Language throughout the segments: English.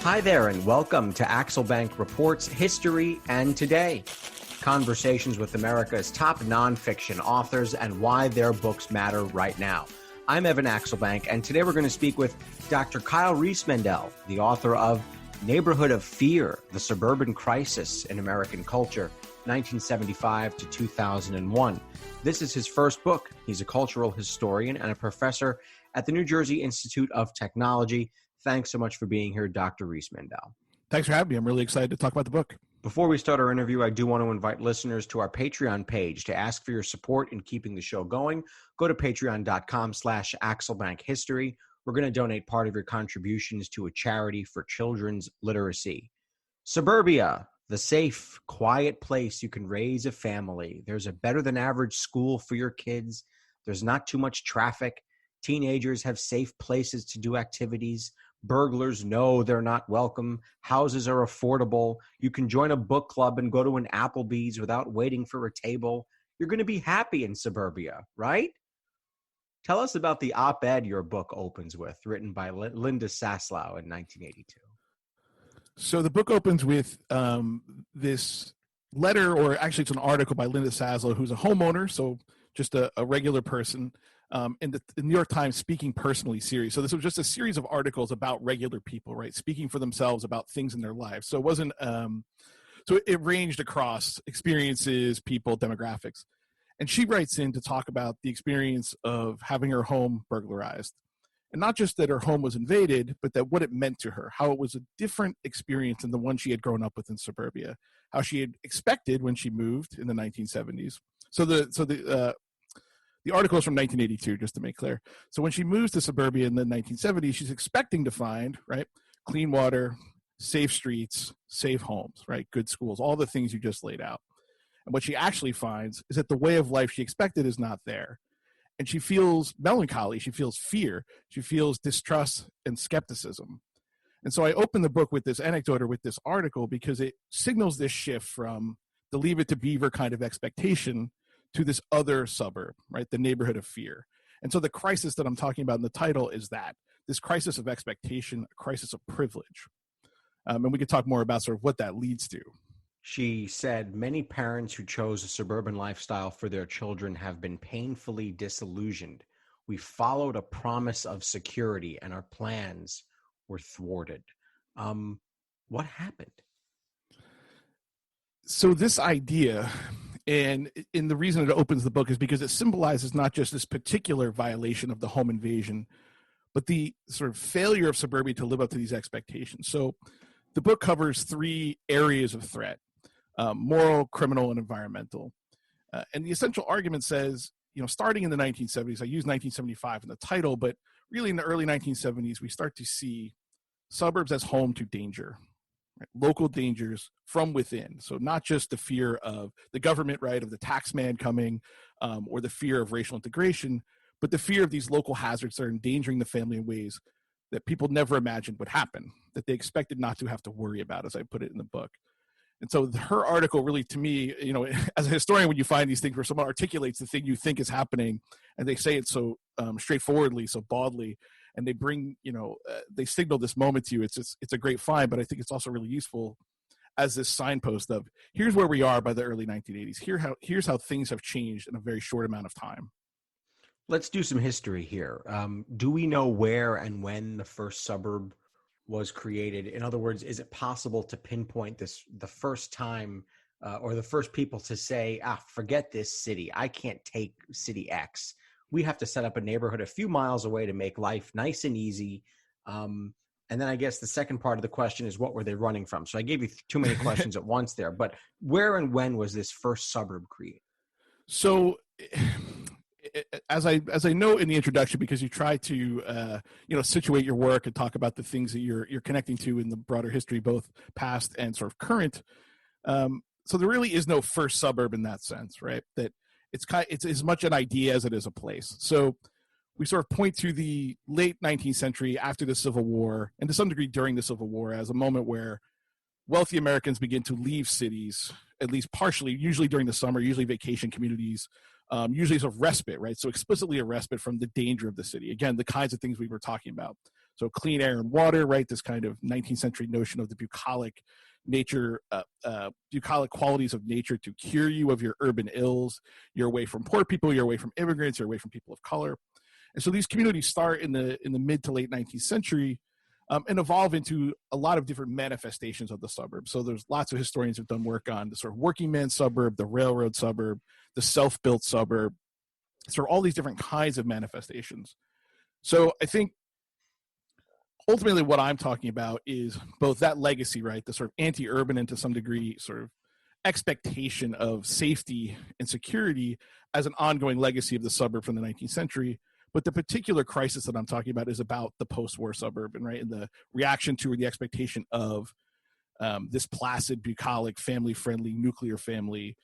Hi there, and welcome to Axel Bank Reports History and Today. Conversations with America's top nonfiction authors and why their books matter right now. I'm Evan Axelbank, and today we're going to speak with Dr. Kyle Riismandel, the author of Neighborhood of Fear, The Suburban Crisis in American Culture, 1975 to 2001. This is his first book. He's a cultural historian and a professor at the New Jersey Institute of Technology. Thanks so much for being here, Dr. Riismandel. Thanks for having me. I'm really excited to talk about the book. Before we start our interview, I do want to invite listeners to our Patreon page to ask for your support in keeping the show going. Go to patreon.com/AxelBankHistory. We're going to donate part of your contributions to a charity for children's literacy. Suburbia, the safe, quiet place you can raise a family. There's a better than average school for your kids. There's not too much traffic. Teenagers have safe places to do activities. Burglars know they're not welcome. Houses are affordable. You can join a book club and go to an Applebee's without waiting for a table. You're going to be happy in Suburbia, right? Tell us about the op-ed your book opens with, written by Linda Saslow in 1982. So the book opens with this letter, or actually it's an article by Linda Saslow, who's a homeowner, so just a regular person, in the New York Times Speaking Personally series. So this was just a series of articles about regular people, right? Speaking for themselves about things in their lives. So it wasn't, so it ranged across experiences, people, demographics. And she writes in to talk about the experience of having her home burglarized. And not just that her home was invaded, but that what it meant to her, how it was a different experience than the one she had grown up with in Suburbia, how she had expected when she moved in the 1970s. So the article is from 1982, just to make clear. So when she moves to Suburbia in the 1970s, she's expecting to find, right, clean water, safe streets, safe homes, right, good schools, all the things you just laid out. And what she actually finds is that the way of life she expected is not there. And she feels melancholy, she feels fear, she feels distrust and skepticism. And so I open the book with this anecdote, or with this article, because it signals this shift from the Leave It to Beaver kind of expectation to this other suburb, right? The neighborhood of fear. And so the crisis that I'm talking about in the title is that, this crisis of expectation, a crisis of privilege. And we could talk more about sort of what that leads to. She said, many parents who chose a suburban lifestyle for their children have been painfully disillusioned. We followed a promise of security and our plans were thwarted. What happened? So this idea, and the reason it opens the book is because it symbolizes not just this particular violation of the home invasion, but the sort of failure of Suburbia to live up to these expectations. So the book covers three areas of threat: moral, criminal, and environmental. And the essential argument says, starting in the 1970s, I use 1975 in the title, but really in the early 1970s, we start to see suburbs as home to danger. Right? Local dangers from within. So not just the fear of the government, right, of the tax man coming, or the fear of racial integration, but the fear of these local hazards that are endangering the family in ways that people never imagined would happen, that they expected not to have to worry about, as I put it in the book. And so her article really, to me, as a historian, when you find these things where someone articulates the thing you think is happening, and they say it so straightforwardly, so baldly, and they bring, they signal this moment to you, it's a great find, but I think it's also really useful as this signpost of, here's where we are by the early 1980s. Here's how things have changed in a very short amount of time. Let's do some history here. Do we know where and when the first suburb was created? In other words, is it possible to pinpoint the first time or the first people to say, forget this city. I can't take city X. We have to set up a neighborhood a few miles away to make life nice and easy. And then I guess the second part of the question is, what were they running from? So I gave you too many questions at once there, but where and when was this first suburb created? So as I know in the introduction, because you try to situate your work and talk about the things that you're connecting to in the broader history, both past and sort of current. So there really is no first suburb in that sense, right? That it's as much an idea as it is a place. So we sort of point to the late 19th century, after the Civil War, and to some degree during the Civil War, as a moment where wealthy Americans begin to leave cities, at least partially, usually during the summer, usually vacation communities, usually as a respite, right? So explicitly a respite from the danger of the city. Again, the kinds of things we were talking about. So clean air and water, right? This kind of 19th century notion of the bucolic nature, bucolic qualities of nature to cure you of your urban ills. You're away from poor people, you're away from immigrants, you're away from people of color. And so these communities start in the mid to late 19th century and evolve into a lot of different manifestations of the suburb. So there's lots of historians who've done work on the sort of working man suburb, the railroad suburb, the self-built suburb. So all these different kinds of manifestations. So I think ultimately what I'm talking about is both that legacy, right, the sort of anti-urban and to some degree sort of expectation of safety and security as an ongoing legacy of the suburb from the 19th century. But the particular crisis that I'm talking about is about the post-war suburban, right, and the reaction to or the expectation of this placid, bucolic, family-friendly, nuclear family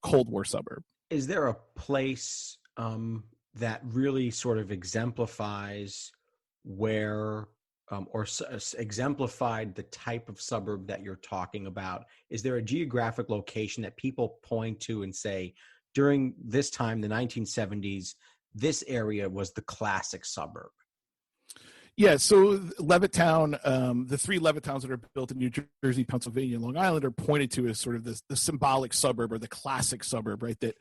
Cold War suburb. Is there a place that really sort of exemplifies where exemplified the type of suburb that you're talking about? Is there a geographic location that people point to and say, during this time, the 1970s, this area was the classic suburb? Yeah, so Levittown, the three Levittowns that are built in New Jersey, Pennsylvania, and Long Island are pointed to as sort of the symbolic suburb or the classic suburb, right, that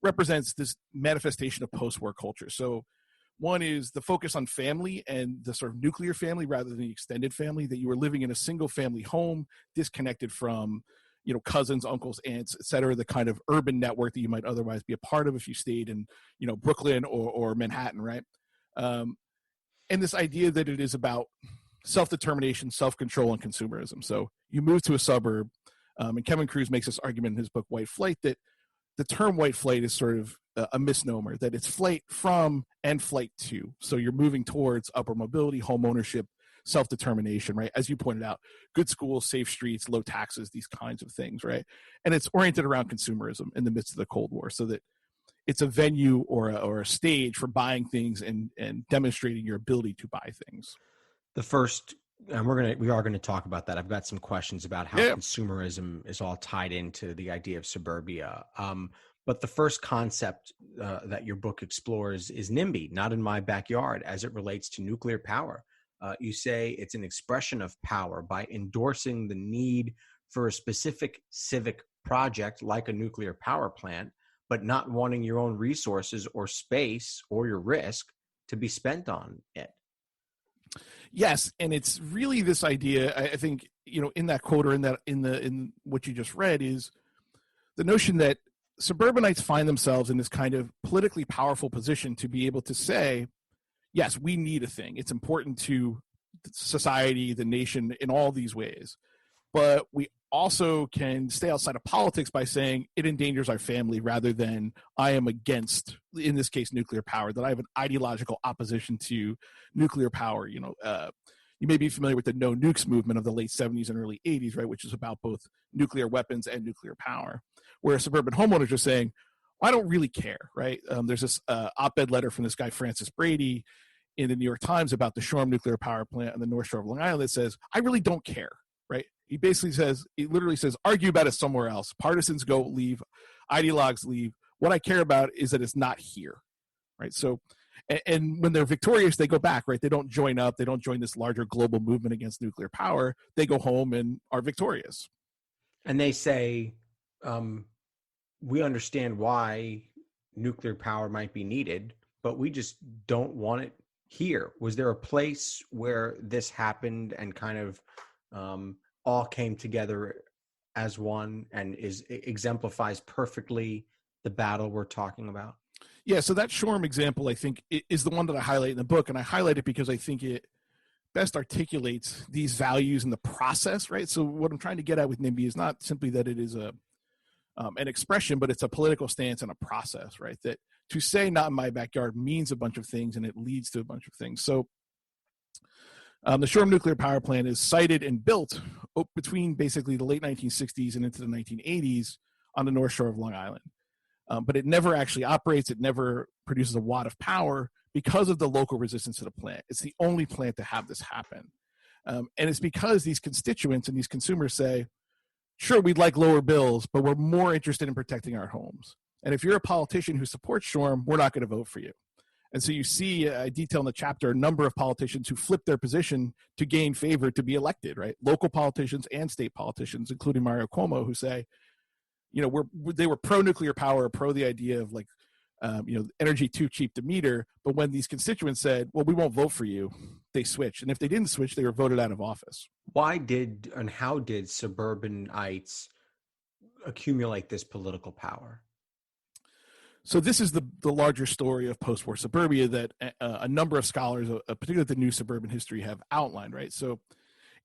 represents this manifestation of post-war culture. So one is the focus on family and the sort of nuclear family rather than the extended family, that you were living in a single family home, disconnected from, you know, cousins, uncles, aunts, et cetera, the kind of urban network that you might otherwise be a part of if you stayed in, you know, Brooklyn or Manhattan, right? And this idea that it is about self-determination, self-control, and consumerism. So you move to a suburb, and Kevin Kruse makes this argument in his book, White Flight, that the term white flight is sort of a misnomer, that it's flight from and flight to. So you're moving towards upward mobility, home ownership, self-determination, right? As you pointed out, good schools, safe streets, low taxes, these kinds of things, right? And it's oriented around consumerism in the midst of the Cold War, so that it's a venue or a stage for buying things and demonstrating your ability to buy things. The first, and we are gonna talk about that. I've got some questions about how consumerism is all tied into the idea of suburbia. But the first concept that your book explores is NIMBY, not in my backyard, as it relates to nuclear power. You say it's an expression of power by endorsing the need for a specific civic project like a nuclear power plant, but not wanting your own resources or space or your risk to be spent on it. Yes, and it's really this idea, I think, you know, in that quote or in what you just read, is the notion that suburbanites find themselves in this kind of politically powerful position to be able to say, yes, we need a thing. It's important to society, the nation, in all these ways. But we also can stay outside of politics by saying it endangers our family rather than I am against, in this case, nuclear power, that I have an ideological opposition to nuclear power. You know, you may be familiar with the no nukes movement of the late 70s and early 80s, right, which is about both nuclear weapons and nuclear power, where suburban homeowners are saying, I don't really care, right? There's this op-ed letter from this guy, Francis Brady, in the New York Times about the Shoreham nuclear power plant on the North Shore of Long Island that says, I really don't care, right? He literally says, argue about it somewhere else. Partisans go, leave. Ideologues leave. What I care about is that it's not here, right? So, and when they're victorious, they go back, right? They don't join up. They don't join this larger global movement against nuclear power. They go home and are victorious. And they say, we understand why nuclear power might be needed, but we just don't want it here. Was there a place where this happened and kind of all came together as one and exemplifies perfectly the battle we're talking about? Yeah, so that Shoreham example, I think, is the one that I highlight in the book, and I highlight it because I think it best articulates these values in the process, right? So what I'm trying to get at with NIMBY is not simply that it is an expression, but it's a political stance and a process, right? That to say not in my backyard means a bunch of things, and it leads to a bunch of things. So the Shoreham nuclear power plant is sited and built between basically the late 1960s and into the 1980s on the North Shore of Long Island. But it never actually operates. It never produces a watt of power because of the local resistance to the plant. It's the only plant to have this happen. And it's because these constituents and these consumers say, sure, we'd like lower bills, but we're more interested in protecting our homes. And if you're a politician who supports Shoreham, we're not going to vote for you. And so you see, I detail in the chapter, a number of politicians who flipped their position to gain favor to be elected, right? Local politicians and state politicians, including Mario Cuomo, who say, they were pro-nuclear power, pro the idea of energy too cheap to meter. But when these constituents said, well, we won't vote for you, they switched. And if they didn't switch, they were voted out of office. How did suburbanites accumulate this political power? So this is the larger story of post-war suburbia that a number of scholars, particularly the New Suburban History, have outlined, right? So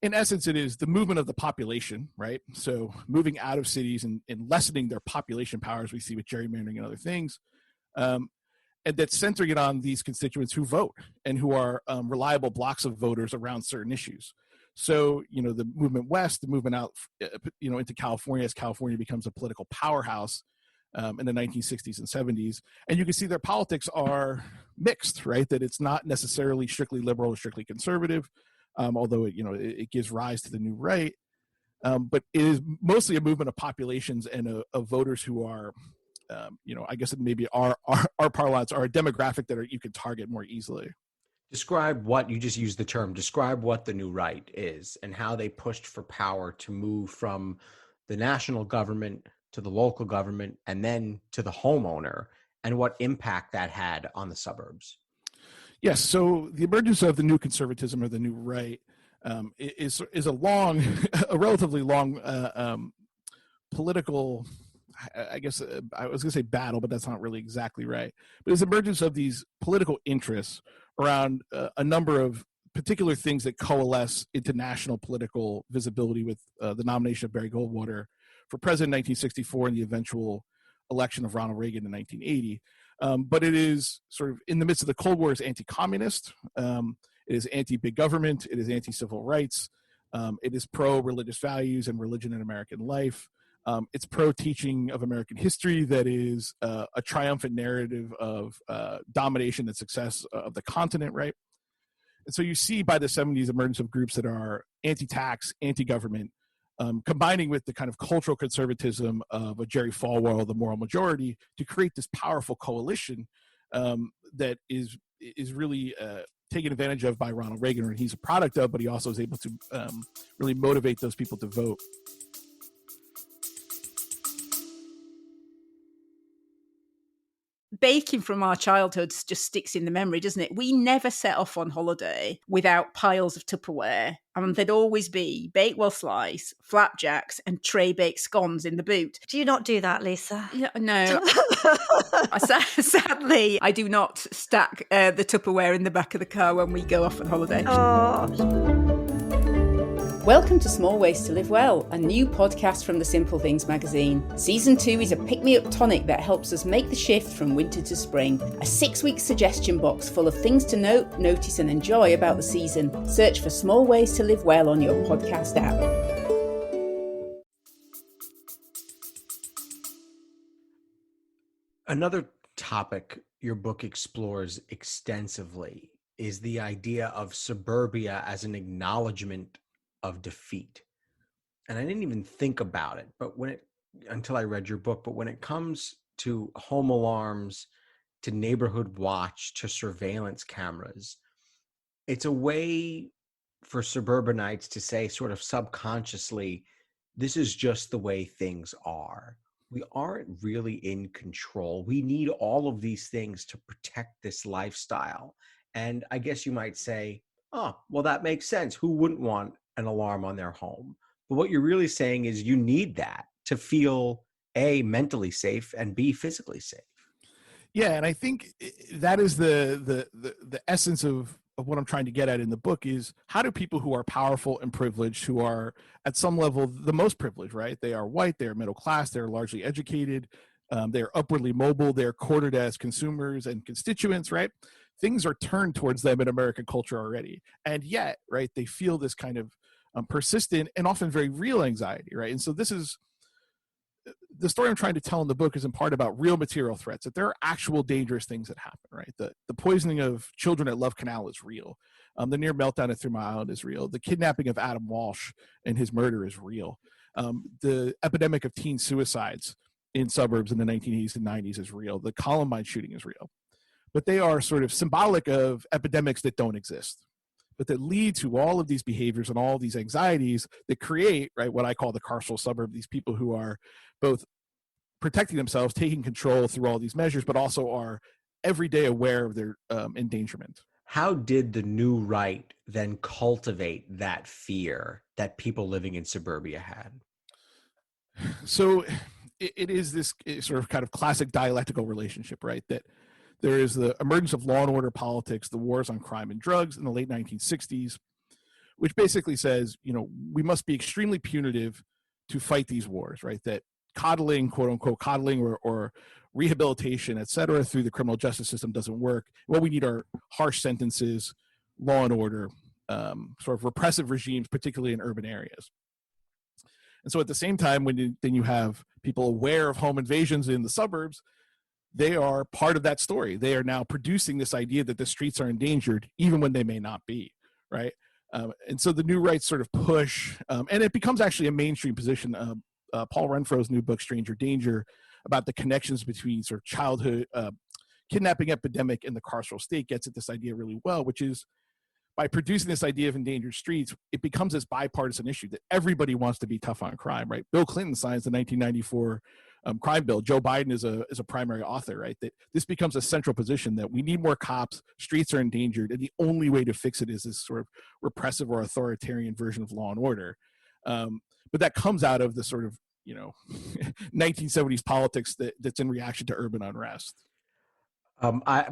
in essence, it is the movement of the population, right? So moving out of cities and lessening their population powers, we see with gerrymandering and other things, and that's centering it on these constituents who vote and who are reliable blocks of voters around certain issues. So, the movement west, the movement out, into California as California becomes a political powerhouse in the 1960s and 70s. And you can see their politics are mixed, right? That it's not necessarily strictly liberal or strictly conservative, although it gives rise to the new right. But it is mostly a movement of populations and of voters who are, I guess maybe our parlance are a demographic that you can target more easily. Describe what you just used the term. Describe what the new right is and how they pushed for power to move from the national government to the local government and then to the homeowner, and what impact that had on the suburbs. Yes. So the emergence of the new conservatism or the new right is a relatively long political, I guess I was going to say battle, but that's not really exactly right. But it's the emergence of these political interests around a number of particular things that coalesce into national political visibility with the nomination of Barry Goldwater for president in 1964 and the eventual election of Ronald Reagan in 1980. But it is sort of in the midst of the Cold War is anti-communist. It is anti-big government. It is anti-civil rights. It is pro-religious values and religion in American life. It's pro-teaching of American history that is a triumphant narrative of domination and success of the continent, right? And so you see by the 70s emergence of groups that are anti-tax, anti-government, combining with the kind of cultural conservatism of a Jerry Falwell, the moral majority, to create this powerful coalition that is really taken advantage of by Ronald Reagan, or he's a product of, but he also is able to really motivate those people to vote. Baking from our childhoods just sticks in the memory, doesn't it? We never set off on holiday without piles of Tupperware. And there'd always be Bakewell slice, flapjacks, and tray baked scones in the boot. Do you not do that, Lisa? No. Sadly, I do not stack the Tupperware in the back of the car when we go off on holiday. Oh. Welcome to Small Ways to Live Well, a new podcast from the Simple Things magazine. Season 2 is a pick-me-up tonic that helps us make the shift from winter to spring. A 6-week suggestion box full of things to note, notice and enjoy about the season. Search for Small Ways to Live Well on your podcast app. Another topic your book explores extensively is the idea of suburbia as an acknowledgement of defeat. And I didn't even think about it, until I read your book, but when it comes to home alarms, to neighborhood watch, to surveillance cameras, it's a way for suburbanites to say sort of subconsciously, this is just the way things are. We aren't really in control. We need all of these things to protect this lifestyle. And I guess you might say, oh, well, that makes sense. Who wouldn't want an alarm on their home? But what you're really saying is you need that to feel A, mentally safe, and B, physically safe. Yeah, and I think that is the essence of what I'm trying to get at in the book is how do people who are powerful and privileged, who are at some level the most privileged, right? They are white, they are middle class, they're largely educated, they're upwardly mobile, they're courted as consumers and constituents, right? Things are turned towards them in American culture already. And yet, right, they feel this kind of persistent and often very real anxiety, right? And so this is the story I'm trying to tell in the book is in part about real material threats, that there are actual dangerous things that happen, right? The poisoning of children at Love Canal is real. The near meltdown at 3 Mile Island is real. The kidnapping of Adam Walsh and his murder is real. The epidemic of teen suicides in suburbs in the 1980s and 90s is real. The Columbine shooting is real. but they are sort of symbolic of epidemics that don't exist, but that lead to all of these behaviors and all of these anxieties that create, right, what I call the carceral suburb, these people who are both protecting themselves, taking control through all these measures, but also are every day aware of their endangerment. How did the new right then cultivate that fear that people living in suburbia had? So it is this sort of kind of classic dialectical relationship, right? That there is the emergence of law and order politics, the wars on crime and drugs in the late 1960s, which basically says, we must be extremely punitive to fight these wars, right? That coddling, quote unquote, coddling or rehabilitation, et cetera, through the criminal justice system doesn't work. What we need are harsh sentences, law and order, sort of repressive regimes, particularly in urban areas. And so at the same time, when you have people aware of home invasions in the suburbs, they are part of that story. They are now producing this idea that the streets are endangered, even when they may not be, right? And so the new rights sort of push, and it becomes actually a mainstream position. Paul Renfro's new book, Stranger Danger, about the connections between sort of childhood kidnapping epidemic and the carceral state gets at this idea really well, which is by producing this idea of endangered streets, it becomes this bipartisan issue that everybody wants to be tough on crime, right? Bill Clinton signs the 1994 crime bill. Joe Biden is a primary author, right? That this becomes a central position that we need more cops, streets are endangered, and the only way to fix it is this sort of repressive or authoritarian version of law and order. But that comes out of the sort of 1970s politics that's in reaction to urban unrest.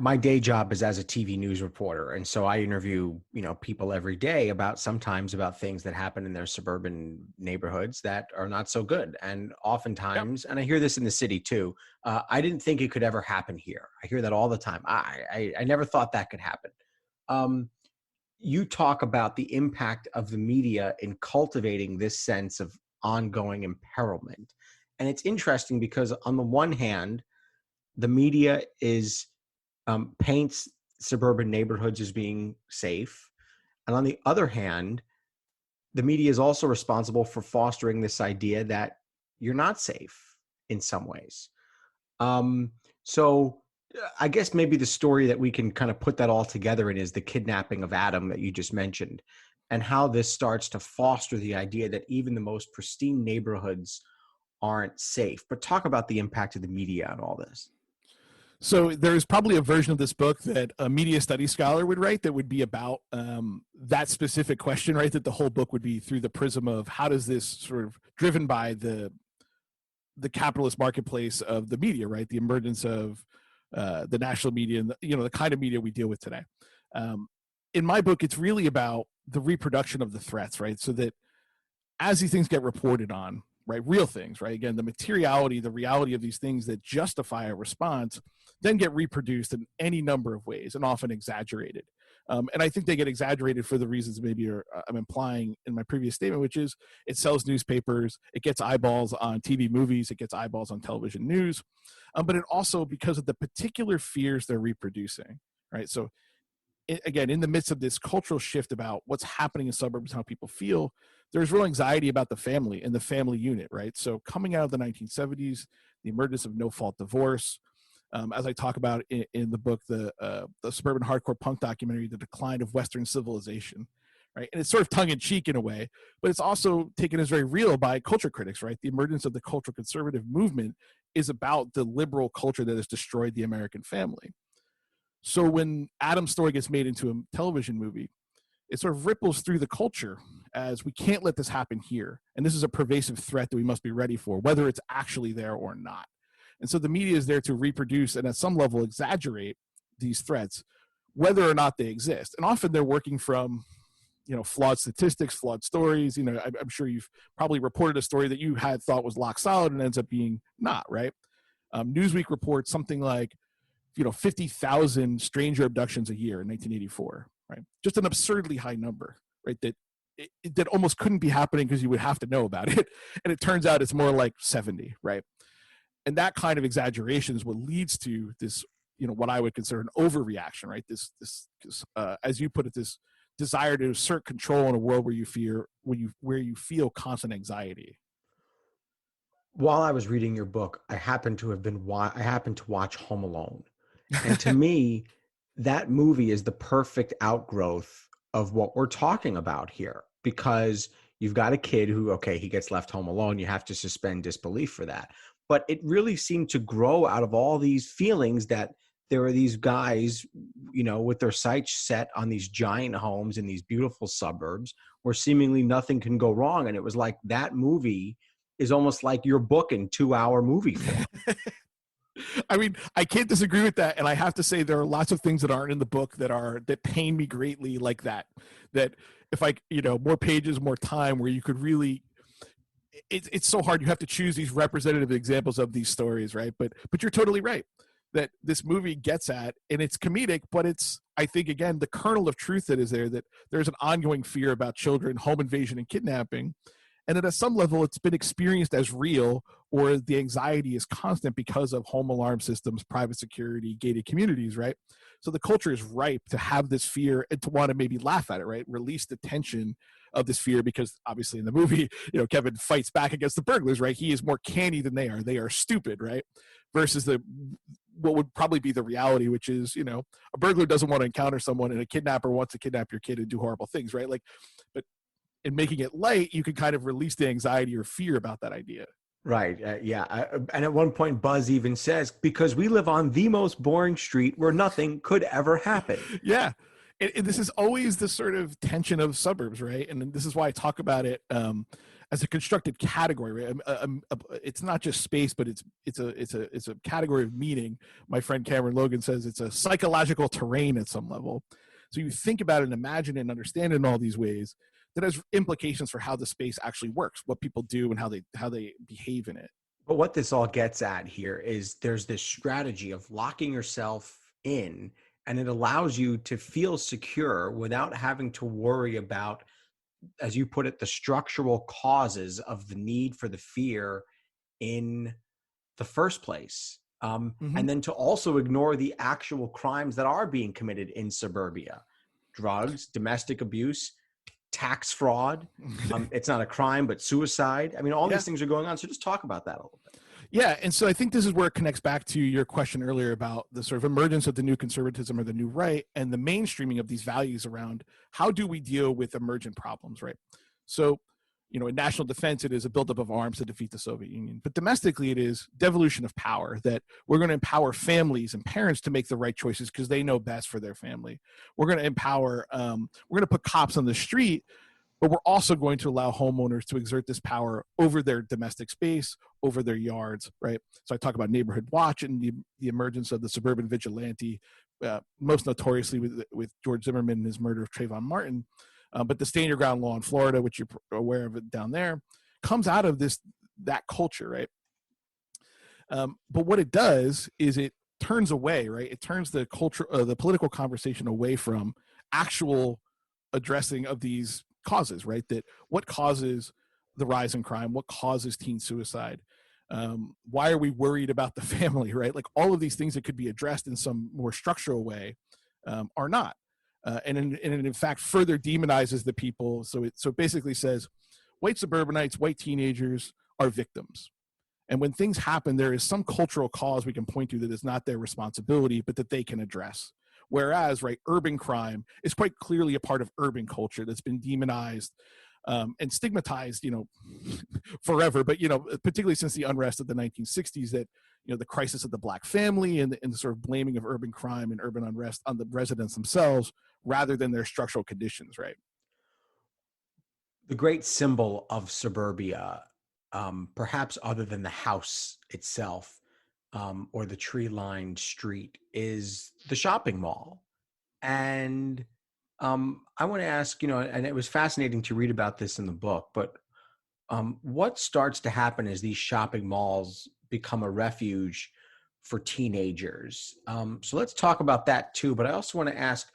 My day job is as a TV news reporter, and so I interview people every day sometimes about things that happen in their suburban neighborhoods that are not so good, and oftentimes, and I hear this in the city too. I didn't think it could ever happen here. I hear that all the time. I never thought that could happen. You talk about the impact of the media in cultivating this sense of ongoing imperilment, and it's interesting because on the one hand, the media paints suburban neighborhoods as being safe. And on the other hand, the media is also responsible for fostering this idea that you're not safe in some ways. So I guess maybe the story that we can kind of put that all together in is the kidnapping of Adam that you just mentioned, and how this starts to foster the idea that even the most pristine neighborhoods aren't safe. But talk about the impact of the media on all this. So there's probably a version of this book that a media studies scholar would write that would be about that specific question, right? That the whole book would be through the prism of how does this sort of driven by the capitalist marketplace of the media, right? The emergence of the national media and the kind of media we deal with today. In my book, it's really about the reproduction of the threats, right? So that as these things get reported on, right, real things, right? Again, the materiality, the reality of these things that justify a response then get reproduced in any number of ways and often exaggerated. And I think they get exaggerated for the reasons maybe I'm implying in my previous statement, which is it sells newspapers, it gets eyeballs on TV movies, it gets eyeballs on television news, but it also, because of the particular fears they're reproducing, right? So again, in the midst of this cultural shift about what's happening in suburbs, how people feel, there's real anxiety about the family and the family unit, right? So coming out of the 1970s, the emergence of no-fault divorce, as I talk about in the book, the suburban hardcore punk documentary, The Decline of Western Civilization, right? And it's sort of tongue-in-cheek in a way, but it's also taken as very real by culture critics, right? The emergence of the cultural conservative movement is about the liberal culture that has destroyed the American family. So when Adam's story gets made into a television movie, it sort of ripples through the culture as we can't let this happen here. And this is a pervasive threat that we must be ready for, whether it's actually there or not. And so the media is there to reproduce and at some level exaggerate these threats, whether or not they exist. And often they're working from, flawed statistics, flawed stories. I'm sure you've probably reported a story that you had thought was lock solid and ends up being not, right? Newsweek reports something like, 50,000 stranger abductions a year in 1984, right? Just an absurdly high number, right? That almost couldn't be happening because you would have to know about it. And it turns out it's more like 70, right? And that kind of exaggeration is what leads to this, what I would consider an overreaction, right? This as you put it, this desire to assert control in a world where you feel constant anxiety. While I was reading your book, I happened to watch Home Alone. And to me, that movie is the perfect outgrowth of what we're talking about here, because you've got a kid who, okay, he gets left home alone. You have to suspend disbelief for that. But it really seemed to grow out of all these feelings that there are these guys, with their sights set on these giant homes in these beautiful suburbs where seemingly nothing can go wrong. And it was like that movie is almost like your book in 2-hour movie form. I mean, I can't disagree with that, and I have to say there are lots of things that aren't in the book that pain me greatly, like that. That if I, more pages, more time, where you could really, it's so hard. You have to choose these representative examples of these stories, right? But you're totally right that this movie gets at, and it's comedic, but it's, I think, again, the kernel of truth that is there, that there's an ongoing fear about children, home invasion, and kidnapping. And that at some level it's been experienced as real, or the anxiety is constant because of home alarm systems, private security, gated communities, right? So the culture is ripe to have this fear and to want to maybe laugh at it, right? Release the tension of this fear, because obviously in the movie, Kevin fights back against the burglars, right? He is more canny than they are. They are stupid, right? Versus what would probably be the reality, which is, a burglar doesn't want to encounter someone, and a kidnapper wants to kidnap your kid and do horrible things, right? But in making it light, you can kind of release the anxiety or fear about that idea. Right. And at one point, Buzz even says, because we live on the most boring street where nothing could ever happen. Yeah. And this is always the sort of tension of suburbs, right? And this is why I talk about it as a constructed category, right? It's not just space, but it's a category of meaning. My friend Cameron Logan says it's a psychological terrain at some level. So you think about it and imagine it and understand it in all these ways that has implications for how the space actually works, what people do, and how they behave in it. But what this all gets at here is there's this strategy of locking yourself in, and it allows you to feel secure without having to worry about, as you put it, the structural causes of the need for the fear in the first place. And then to also ignore the actual crimes that are being committed in suburbia: drugs, domestic abuse, tax fraud. It's not a crime, but suicide. I mean, all these things are going on. So just talk about that a little bit. Yeah. And so I think this is where it connects back to your question earlier about the sort of emergence of the new conservatism or the new right, and the mainstreaming of these values around how do we deal with emergent problems, right? So, in national defense, it is a buildup of arms to defeat the Soviet Union. But domestically, it is devolution of power, that we're going to empower families and parents to make the right choices because they know best for their family. We're going to empower, we're going to put cops on the street, but we're also going to allow homeowners to exert this power over their domestic space, over their yards, right? So I talk about neighborhood watch and the emergence of the suburban vigilante, most notoriously with George Zimmerman and his murder of Trayvon Martin. But the stand your ground law in Florida, which you're aware of it down there, comes out of that culture, right? But what it does is it turns away, right? It turns the culture, the political conversation away from actual addressing of these causes, right? That what causes the rise in crime? What causes teen suicide? Why are we worried about the family, right? Like all of these things that could be addressed in some more structural way are not. And in fact, further demonizes the people. So it basically says white suburbanites, white teenagers are victims. And when things happen, there is some cultural cause we can point to that is not their responsibility, but that they can address. Whereas, right, urban crime is quite clearly a part of urban culture that's been demonized and stigmatized, forever. But, particularly since the unrest of the 1960s, that, the crisis of the black family and the sort of blaming of urban crime and urban unrest on the residents themselves rather than their structural conditions, right? The great symbol of suburbia, perhaps other than the house itself or the tree-lined street, is the shopping mall. And I want to ask, and it was fascinating to read about this in the book, but what starts to happen as these shopping malls become a refuge for teenagers? So let's talk about that too. But I also want to ask,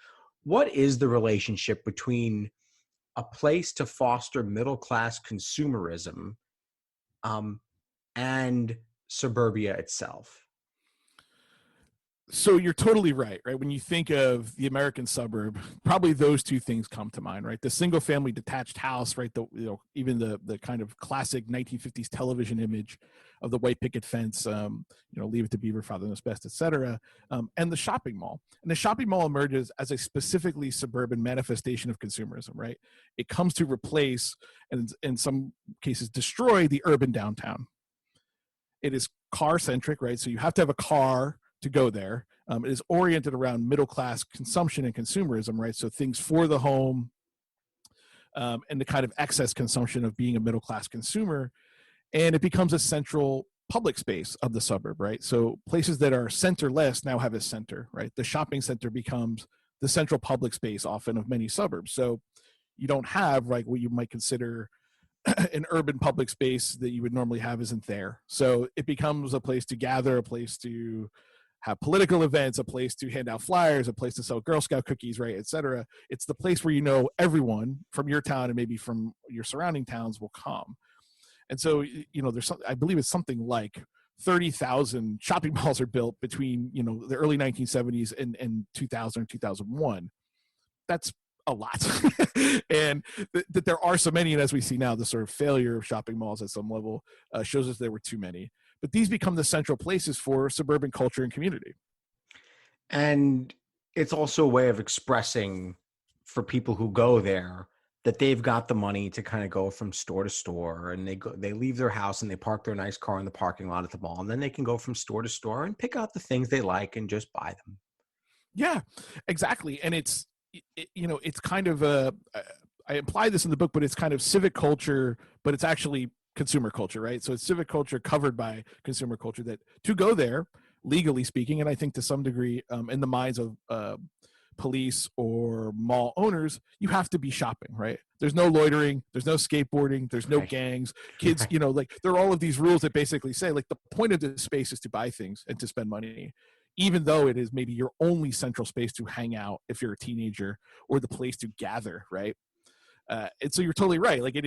what is the relationship between a place to foster middle-class consumerism and suburbia itself? So you're totally right? When you think of the American suburb, probably those two things come to mind, right? The single family detached house, right? Even the kind of classic 1950s television image of the white picket fence, leave it to Beaver, father knows best, etc. And the shopping mall. And the shopping mall emerges as a specifically suburban manifestation of consumerism, right? It comes to replace and in some cases destroy the urban downtown. It is car centric, right? So you have to have a car to go there. It is oriented around middle-class consumption and consumerism, right? So things for the home, and the kind of excess consumption of being a middle-class consumer. And it becomes a central public space of the suburb, right? So places that are centerless now have a center, right? The shopping center becomes the central public space often of many suburbs. So you don't have like what you might consider an urban public space that you would normally have isn't there. So it becomes a place to gather, a place to have political events, a place to hand out flyers, a place to sell Girl Scout cookies, right, et cetera. It's the place where everyone from your town and maybe from your surrounding towns will come. And so, I believe it's something like 30,000 shopping malls are built between, the early 1970s and 2000 or 2001. That's a lot. And that there are so many, and as we see now, the sort of failure of shopping malls at some level shows us there were too many. But these become the central places for suburban culture and community. And it's also a way of expressing for people who go there that they've got the money to kind of go from store to store, and they leave their house and they park their nice car in the parking lot at the mall, and then they can go from store to store and pick out the things they like and just buy them. Yeah, exactly. And it's kind of I imply this in the book, but it's kind of civic culture, but it's actually consumer culture, right? So it's civic culture covered by consumer culture, that to go there, legally speaking, and I think to some degree in the minds of police or mall owners, you have to be shopping, right? There's no loitering, there's no skateboarding, there's no gangs, kids, there are all of these rules that basically say like the point of this space is to buy things and to spend money, even though it is maybe your only central space to hang out if you're a teenager, or the place to gather, right? And so you're totally right. Like it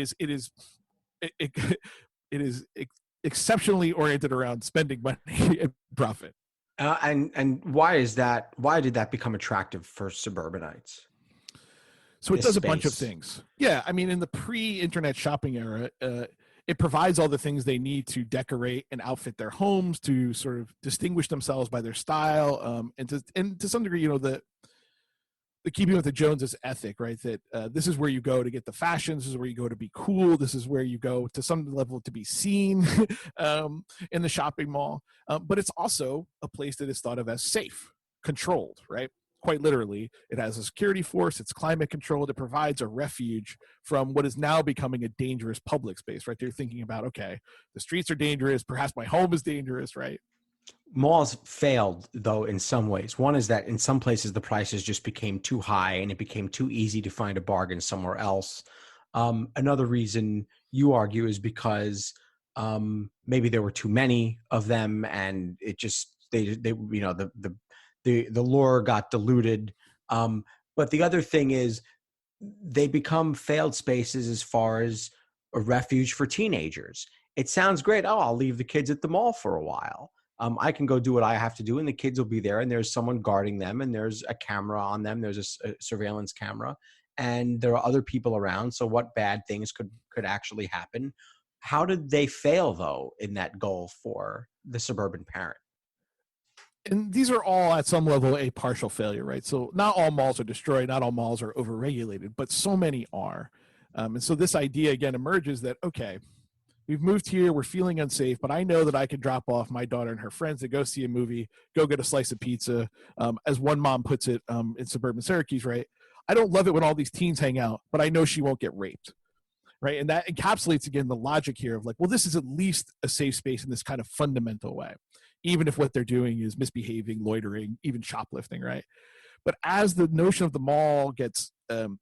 is exceptionally oriented around spending money and profit. And why is that? Why did that become attractive for suburbanites? So it does a bunch of things. Yeah, I mean, in the pre-internet shopping era, it provides all the things they need to decorate and outfit their homes, to sort of distinguish themselves by their style, and to some degree, the keeping with the Joneses ethic, right? That this is where you go to get the fashion. This is where you go to be cool. This is where you go to some level to be seen in the shopping mall. But it's also a place that is thought of as safe, controlled, right? Quite literally, it has a security force. It's climate controlled. It provides a refuge from what is now becoming a dangerous public space, right? They're thinking about, okay, the streets are dangerous. Perhaps my home is dangerous, right? Malls failed, though, in some ways. One is that in some places the prices just became too high and it became too easy to find a bargain somewhere else. Another reason you argue is because maybe there were too many of them, and it just the lure got diluted. But the other thing is they become failed spaces as far as a refuge for teenagers. It sounds great. Oh, I'll leave the kids at the mall for a while. I can go do what I have to do, and the kids will be there, and there's someone guarding them, and there's a camera on them. There's a surveillance camera, and there are other people around. So what bad things could actually happen? How did they fail, though, in that goal for the suburban parent? And these are all at some level a partial failure, right? So not all malls are destroyed, not all malls are overregulated, but so many are. And so this idea again emerges that, okay, we've moved here, we're feeling unsafe, but I know that I can drop off my daughter and her friends to go see a movie, go get a slice of pizza. As one mom puts it in suburban Syracuse, right? I don't love it when all these teens hang out, but I know she won't get raped, right? And that encapsulates, again, the logic here of like, well, this is at least a safe space in this kind of fundamental way, even if what they're doing is misbehaving, loitering, even shoplifting, right? But as the notion of the mall gets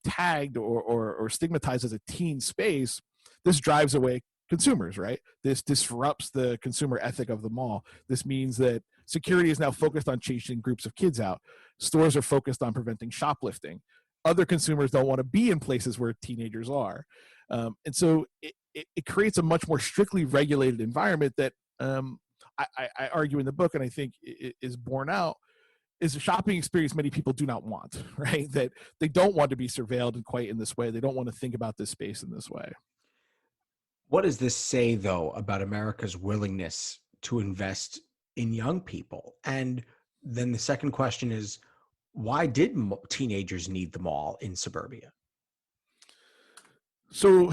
tagged or stigmatized as a teen space, this drives away consumers, right? This disrupts the consumer ethic of the mall. This means that security is now focused on chasing groups of kids out. Stores are focused on preventing shoplifting. Other consumers don't want to be in places where teenagers are. And so it creates a much more strictly regulated environment that I argue in the book, and I think is borne out, is a shopping experience many people do not want, right? That they don't want to be surveilled in quite in this way. They don't want to think about this space in this way. What does this say, though, about America's willingness to invest in young people? And then the second question is, why did teenagers need the mall in suburbia? So,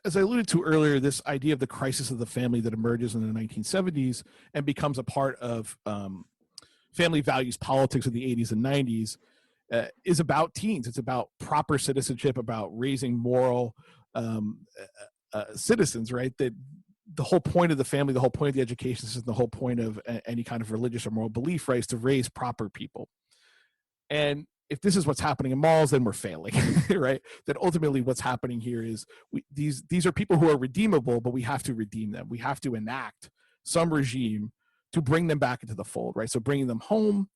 as I alluded to earlier, this idea of the crisis of the family that emerges in the 1970s and becomes a part of family values politics of the 80s and 90s is about teens. It's about proper citizenship, about raising moral citizens, right? That the whole point of the family, the whole point of the education system, the whole point of any kind of religious or moral belief, right, is to raise proper people. And if this is what's happening in malls, then we're failing, right? That ultimately what's happening here is these are people who are redeemable, but we have to redeem them. We have to enact some regime to bring them back into the fold, right? So bringing them home,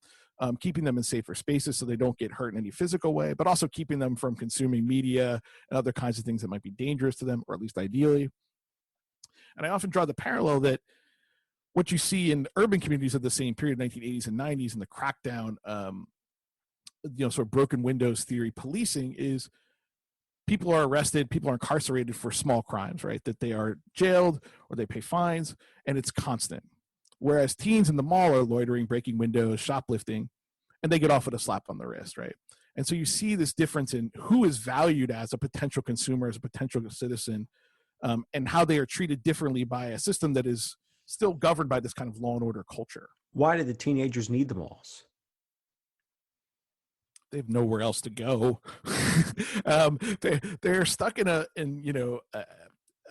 keeping them in safer spaces so they don't get hurt in any physical way, but also keeping them from consuming media and other kinds of things that might be dangerous to them, or at least ideally. And I often draw the parallel that what you see in urban communities of the same period, 1980s and 90s, and the crackdown, sort of broken windows theory policing is people are arrested, people are incarcerated for small crimes, right? That they are jailed or they pay fines, and it's constant. Whereas teens in the mall are loitering, breaking windows, shoplifting, and they get off with a slap on the wrist, right? And so you see this difference in who is valued as a potential consumer, as a potential citizen, and how they are treated differently by a system that is still governed by this kind of law and order culture. Why did the teenagers need the malls? They have nowhere else to go. They're stuck in a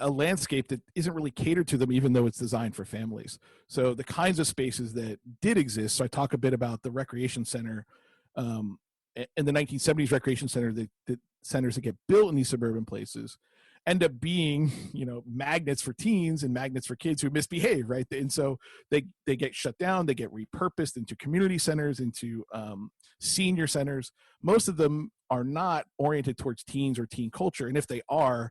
landscape that isn't really catered to them, even though it's designed for families. So the kinds of spaces that did exist. So I talk a bit about the recreation center, in the 1970s recreation center, the centers that get built in these suburban places end up being, magnets for teens and magnets for kids who misbehave, right? And so they get shut down, they get repurposed into community centers, into senior centers. Most of them are not oriented towards teens or teen culture. And if they are,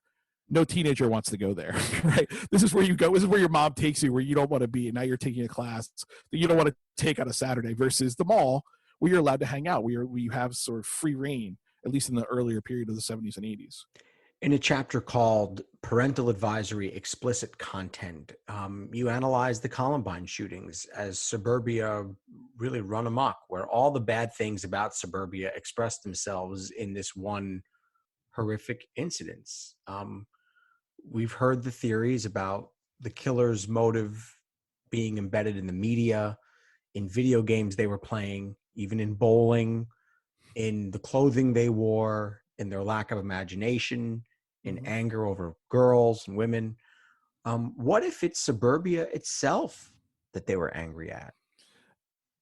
no teenager wants to go there, right? This is where you go. This is where your mom takes you, where you don't want to be. And now you're taking a class that you don't want to take on a Saturday, versus the mall, where you're allowed to hang out, where you have sort of free reign, at least in the earlier period of the 70s and 80s. In a chapter called Parental Advisory Explicit Content, you analyze the Columbine shootings as suburbia really run amok, where all the bad things about suburbia express themselves in this one horrific incident. We've heard the theories about the killer's motive being embedded in the media, in video games they were playing, even in bowling, in the clothing they wore, in their lack of imagination, in anger over girls and women. What if it's suburbia itself that they were angry at?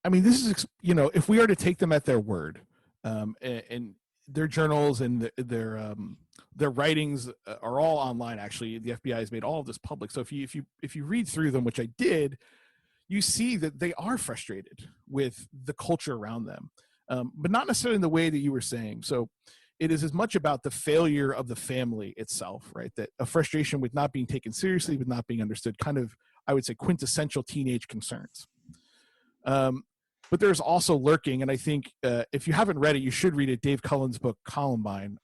I mean, this is, if we are to take them at their word, and their journals and their writings are all online. Actually, the FBI has made all of this public. So if you read through them, which I did, you see that they are frustrated with the culture around them, but not necessarily in the way that you were saying. So it is as much about the failure of the family itself, right? That a frustration with not being taken seriously, with not being understood, kind of, I would say, quintessential teenage concerns. But there's also lurking, and I think if you haven't read it, you should read it, Dave Cullen's book, Columbine.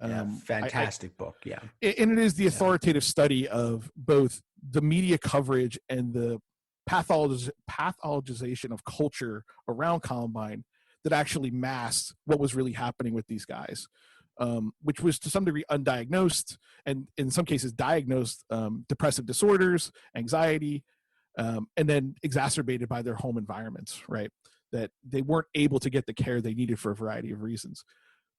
Fantastic book, yeah. And it is the authoritative study of both the media coverage and the pathologization of culture around Columbine that actually masked what was really happening with these guys. Which was to some degree undiagnosed, and in some cases diagnosed depressive disorders, anxiety, and then exacerbated by their home environments, right? That they weren't able to get the care they needed for a variety of reasons.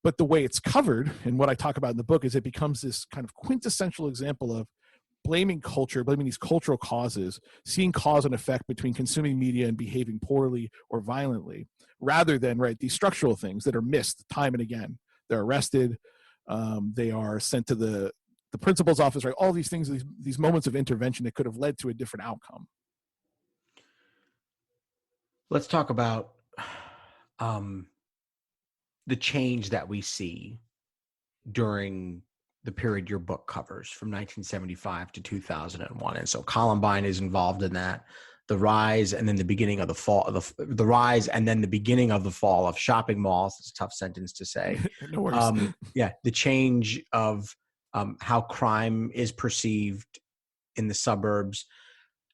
But the way it's covered, and what I talk about in the book, is it becomes this kind of quintessential example of blaming culture, blaming these cultural causes, seeing cause and effect between consuming media and behaving poorly or violently, rather than, right, these structural things that are missed time and again. They're arrested. They are sent to the principal's office, right? All these things, these moments of intervention that could have led to a different outcome. Let's talk about the change that we see during the period your book covers, from 1975 to 2001. And so Columbine is involved in that. the rise and then the beginning of the fall of the rise and then the beginning of the fall of shopping malls. It's a tough sentence to say. No worries. The change of how crime is perceived in the suburbs.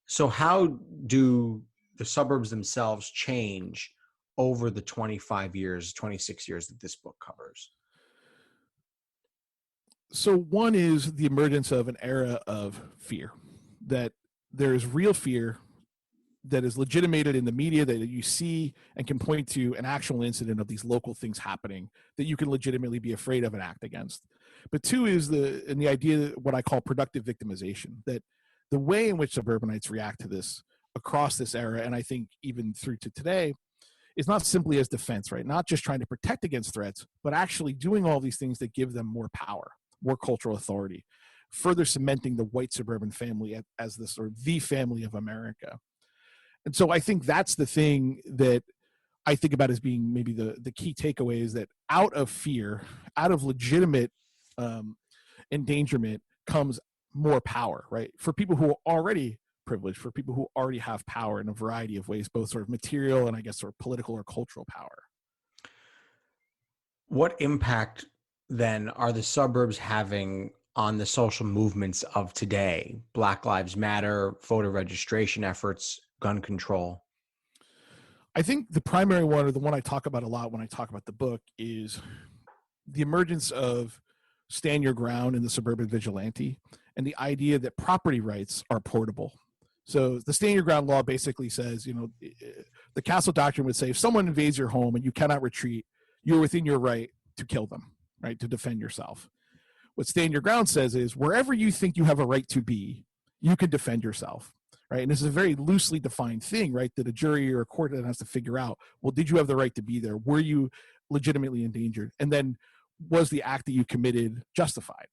So how do the suburbs themselves change over the 25 years, 26 years that this book covers? So one is the emergence of an era of fear, that there is real fear that is legitimated in the media, that you see and can point to an actual incident of these local things happening that you can legitimately be afraid of and act against. But two is the idea, what I call productive victimization, that the way in which suburbanites react to this across this era, and I think even through to today, is not simply as defense, right? Not just trying to protect against threats, but actually doing all these things that give them more power, more cultural authority, further cementing the white suburban family as the sort of the family of America. And so I think that's the thing that I think about as being maybe the key takeaway, is that out of fear, out of legitimate endangerment comes more power, right? For people who are already privileged, for people who already have power in a variety of ways, both sort of material and I guess sort of political or cultural power. What impact then are the suburbs having on the social movements of today? Black Lives Matter, voter registration efforts, gun control. I think the primary one, or the one I talk about a lot when I talk about the book, is the emergence of stand your ground in the suburban vigilante, and the idea that property rights are portable. So the stand your ground law basically says, the castle doctrine would say, if someone invades your home and you cannot retreat, you're within your right to kill them, right, to defend yourself. What stand your ground says is, wherever you think you have a right to be, you can defend yourself. Right? And this is a very loosely defined thing, right? That a jury or a court then has to figure out, well, did you have the right to be there? Were you legitimately endangered? And then was the act that you committed justified?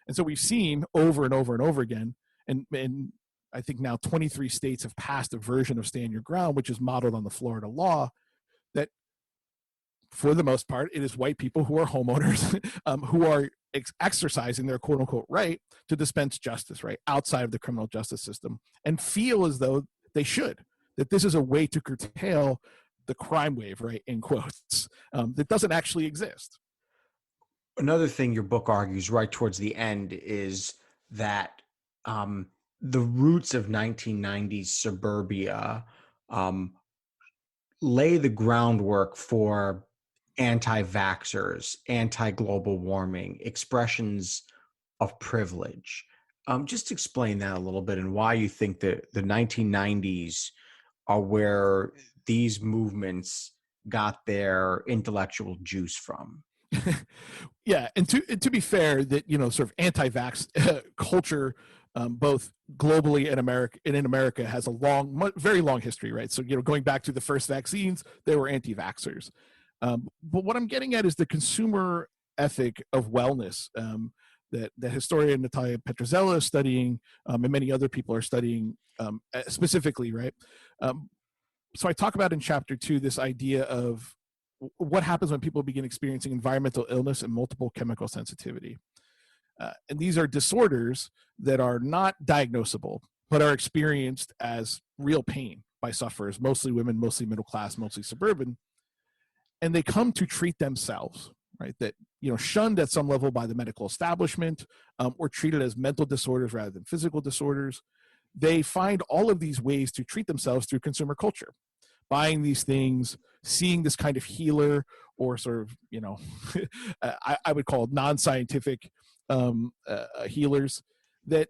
And so we've seen over and over and over again, and I think now 23 states have passed a version of Stand Your Ground, which is modeled on the Florida law, that for the most part, it is white people who are homeowners who are exercising their quote unquote right to dispense justice, right, outside of the criminal justice system, and feel as though they should, that this is a way to curtail the crime wave, right, in quotes, that doesn't actually exist. Another thing your book argues right towards the end is that the roots of 1990s suburbia lay the groundwork for anti-vaxxers, anti-global warming, expressions of privilege. Just explain that a little bit, and why you think that the 1990s are where these movements got their intellectual juice from. Yeah, and to be fair, that sort of anti-vax culture, both globally and in America, has a very long history, right? So going back to the first vaccines, they were anti-vaxxers. But what I'm getting at is the consumer ethic of wellness that the historian Natalia Petrozella is studying, and many other people are studying specifically, right? So I talk about in chapter 2 this idea of what happens when people begin experiencing environmental illness and multiple chemical sensitivity. And these are disorders that are not diagnosable, but are experienced as real pain by sufferers, mostly women, mostly middle class, mostly suburban. And they come to treat themselves, right? That, shunned at some level by the medical establishment, or treated as mental disorders rather than physical disorders. They find all of these ways to treat themselves through consumer culture, buying these things, seeing this kind of healer, or sort of, I would call non-scientific healers, that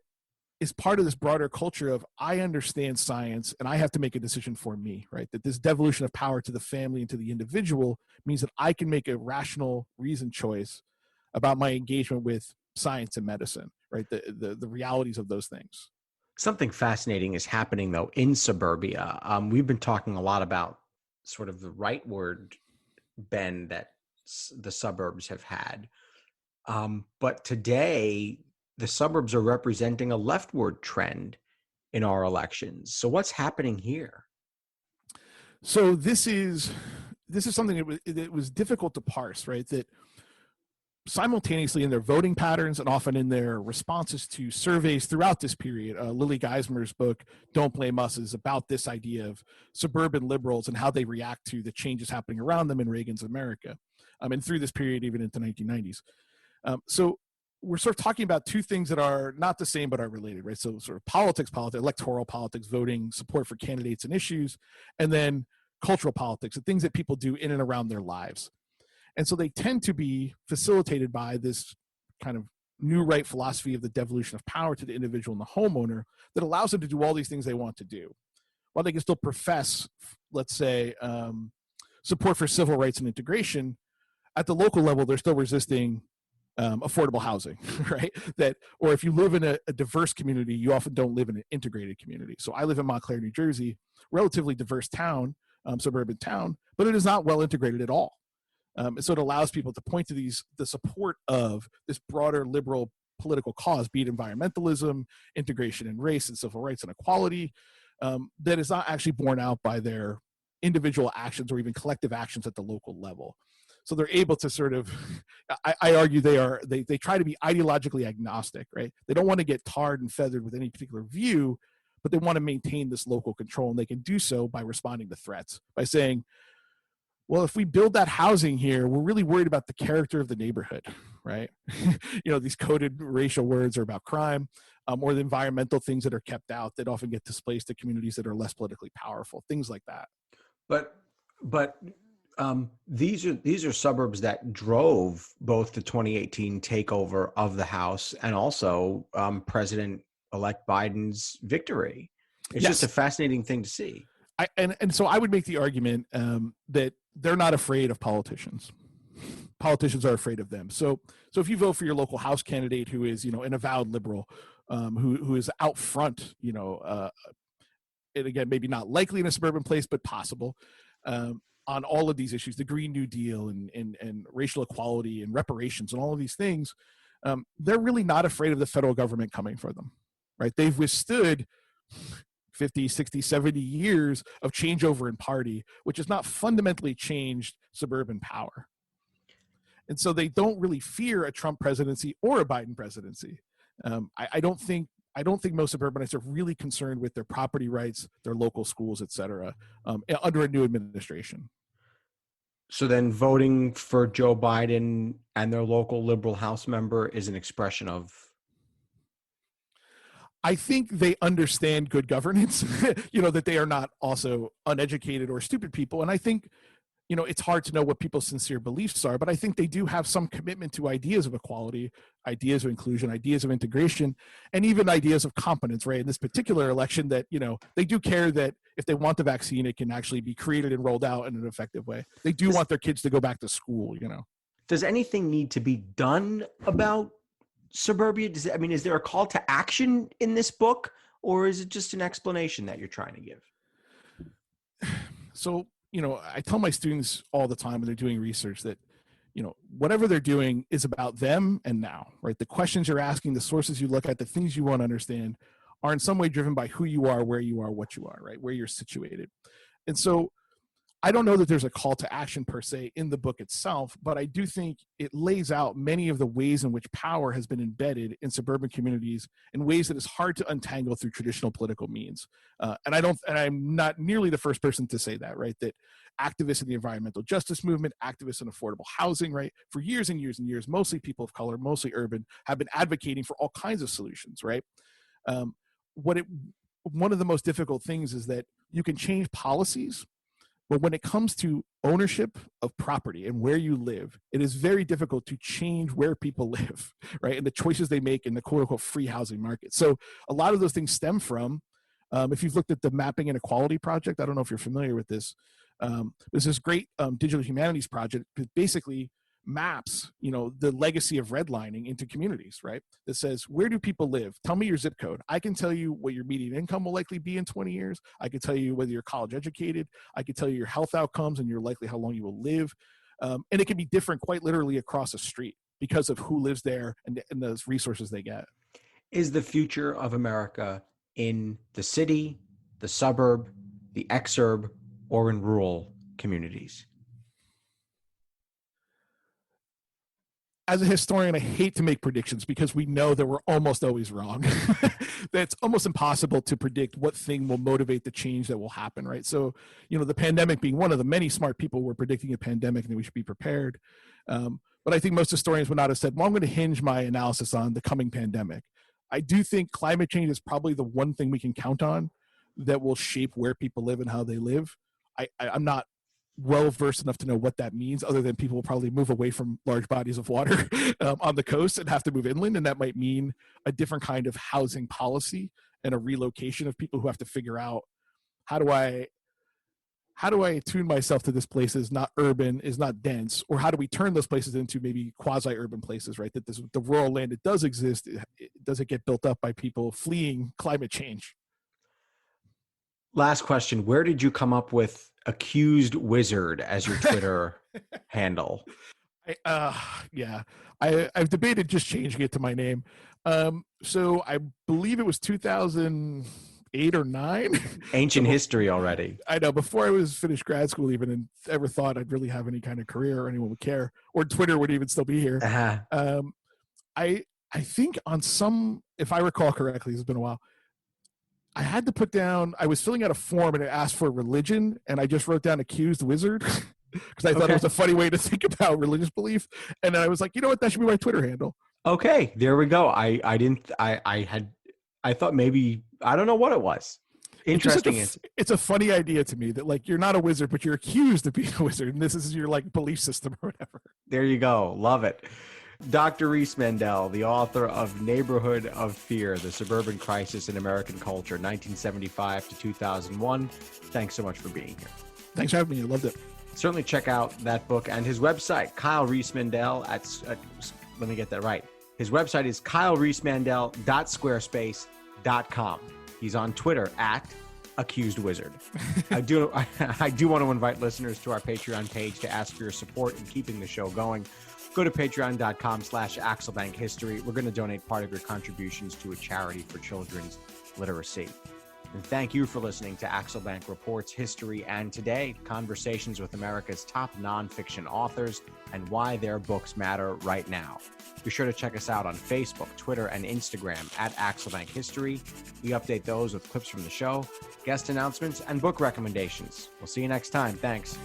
is part of this broader culture of, I understand science and I have to make a decision for me, right? That this devolution of power to the family and to the individual means that I can make a rational, reasoned choice about my engagement with science and medicine, right? The realities of those things. Something fascinating is happening, though, in suburbia. We've been talking a lot about sort of the rightward bend that the suburbs have had. But today, the suburbs are representing a leftward trend in our elections. So what's happening here? So this is something that was difficult to parse, right? That simultaneously in their voting patterns and often in their responses to surveys throughout this period. Lily Geismer's book, Don't Blame Us, is about this idea of suburban liberals and how they react to the changes happening around them in Reagan's America. And through this period, even into the 1990s. So we're sort of talking about two things that are not the same but are related, right? So sort of politics, electoral politics, voting, support for candidates and issues, and then cultural politics, the things that people do in and around their lives. And so they tend to be facilitated by this kind of new right philosophy of the devolution of power to the individual and the homeowner that allows them to do all these things they want to do. While they can still profess, let's say, support for civil rights and integration, at the local level, they're still resisting affordable housing, right? Or if you live in a diverse community, you often don't live in an integrated community. So I live in Montclair, New Jersey, relatively diverse town, suburban town, but it is not well integrated at all. So it allows people to point to the support of this broader liberal political cause, be it environmentalism, integration in race and civil rights and equality, that is not actually borne out by their individual actions or even collective actions at the local level. So they're able to sort of, I argue they try to be ideologically agnostic, right? They don't want to get tarred and feathered with any particular view, but they want to maintain this local control, and they can do so by responding to threats, by saying, well, if we build that housing here, we're really worried about the character of the neighborhood, right? These coded racial words are about crime, or the environmental things that are kept out that often get displaced to communities that are less politically powerful, things like that. But these are suburbs that drove both the 2018 takeover of the House and also President-elect Biden's victory. It's just a fascinating thing to see. So I would make the argument that they're not afraid of politicians. Politicians are afraid of them. So if you vote for your local House candidate who is, an avowed liberal, who is out front, and again, maybe not likely in a suburban place, but possible, on all of these issues, the Green New Deal and racial equality and reparations and all of these things, they're really not afraid of the federal government coming for them, right? They've withstood 50, 60, 70 years of changeover in party, which has not fundamentally changed suburban power. And so they don't really fear a Trump presidency or a Biden presidency. I don't think most suburbanites are really concerned with their property rights, their local schools, et cetera, under a new administration. So then voting for Joe Biden and their local liberal House member is an expression of? I think they understand good governance, that they are not also uneducated or stupid people. And I think, it's hard to know what people's sincere beliefs are, but I think they do have some commitment to ideas of equality, ideas of inclusion, ideas of integration, and even ideas of competence, right? In this particular election that, they do care that if they want the vaccine, it can actually be created and rolled out in an effective way. They do want their kids to go back to school, Does anything need to be done about Suburbia? Is there a call to action in this book, or is it just an explanation that you're trying to give? So, I tell my students all the time when they're doing research that, whatever they're doing is about them and now, right? The questions you're asking, the sources you look at, the things you want to understand are in some way driven by who you are, where you are, what you are, right? Where you're situated. And so I don't know that there's a call to action per se in the book itself, but I do think it lays out many of the ways in which power has been embedded in suburban communities in ways that is hard to untangle through traditional political means. And I'm not nearly the first person to say that, right? That activists in the environmental justice movement, activists in affordable housing, right? For years and years and years, mostly people of color, mostly urban, have been advocating for all kinds of solutions, right? One of the most difficult things is that you can change policies, but when it comes to ownership of property and where you live, it is very difficult to change where people live, right? And the choices they make in the quote unquote free housing market. So a lot of those things stem from, if you've looked at the Mapping Inequality Project, I don't know if you're familiar with this. There's this great digital humanities project that basically maps, the legacy of redlining into communities, right? That says, where do people live? Tell me your zip code. I can tell you what your median income will likely be in 20 years. I can tell you whether you're college educated. I can tell you your health outcomes and your likely how long you will live. And it can be different quite literally across a street because of who lives there and those resources they get. Is the future of America in the city, the suburb, the exurb, or in rural communities? as a historian, I hate to make predictions because we know that we're almost always wrong. That it's almost impossible to predict what thing will motivate the change that will happen, right? So, the pandemic being one of the many smart people were predicting a pandemic and that we should be prepared. But I think most historians would not have said, well, I'm going to hinge my analysis on the coming pandemic. I do think climate change is probably the one thing we can count on that will shape where people live and how they live. I'm not well versed enough to know what that means, other than people will probably move away from large bodies of water on the coast and have to move inland, and that might mean a different kind of housing policy and a relocation of people who have to figure out how do I attune myself to this place is not urban, is not dense, or how do we turn those places into maybe quasi-urban places, right? That the rural land that does exist, does it get built up by people fleeing climate change? Last question. Where did you come up with Accused Wizard as your Twitter handle? I've debated just changing it to my name. So I believe it was 2008 or 9. Ancient history already. I know, before I was finished grad school even and ever thought I'd really have any kind of career or anyone would care, or Twitter would even still be here. Uh-huh. I think on some, if I recall correctly, it's been a while, I had to put down, I was filling out a form and it asked for religion, and I just wrote down Accused Wizard because I thought it was a funny way to think about religious belief. And then I was like, you know what, that should be my Twitter handle. Okay, there we go. I thought maybe, I don't know what it was. Interesting. It's a funny idea to me that, like, you're not a wizard, but you're accused of being a wizard, and this is your, like, belief system or whatever. There you go. Love it. Dr. Riismandel, the author of Neighborhood of Fear, The Suburban Crisis in American Culture, 1975 to 2001. Thanks so much for being here. Thanks for having me. I loved it. Certainly check out that book and his website, Kyle Riismandel let me get that right. His website is kyleriismandel.squarespace.com. He's on Twitter @AccusedWizard. I do want to invite listeners to our Patreon page to ask for your support in keeping the show going. Go to patreon.com/AxelBankHistory. We're going to donate part of your contributions to a charity for children's literacy. And thank you for listening to Axel Bank Reports History and Today, conversations with America's top nonfiction authors and why their books matter right now. Be sure to check us out on Facebook, Twitter, and Instagram @AxelBankHistory. We update those with clips from the show, guest announcements, and book recommendations. We'll see you next time. Thanks.